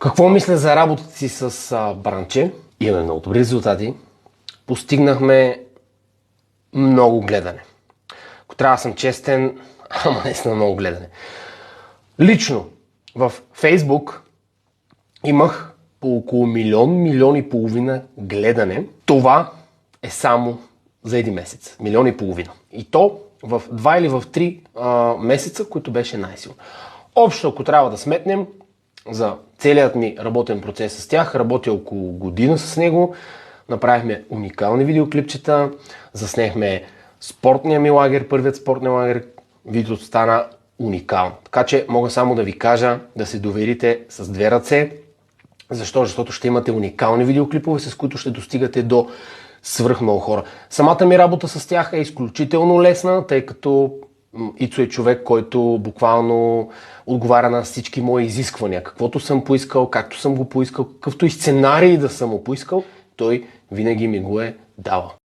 Какво мисля за работата си с Бранче? Имаме много добри резултати. Постигнахме много гледане. Ако трябва да съм честен, наистина много гледане. Лично в Фейсбук имах по около милион и половина гледане. Това е само за един месец. 1,5 милиона. И то в 2 или в 3 месеца, които беше най-силно. Общо, ако трябва да сметнем, за целият ми работен процес с тях, работя около година с него, направихме уникални видеоклипчета, заснехме спортния ми лагер, първият спортния лагер, видеото стана уникално. Така че мога само да ви кажа да се доверите с 2 ръце. Защо? Защото ще имате уникални видеоклипове, с които ще достигате до свръх много хора. Самата ми работа с тях е изключително лесна, тъй като Ицо е човек, който буквално отговаря на всички мои изисквания. Каквото съм поискал, както съм го поискал, какъвто и сценарий да съм го поискал, той винаги ми го е давал.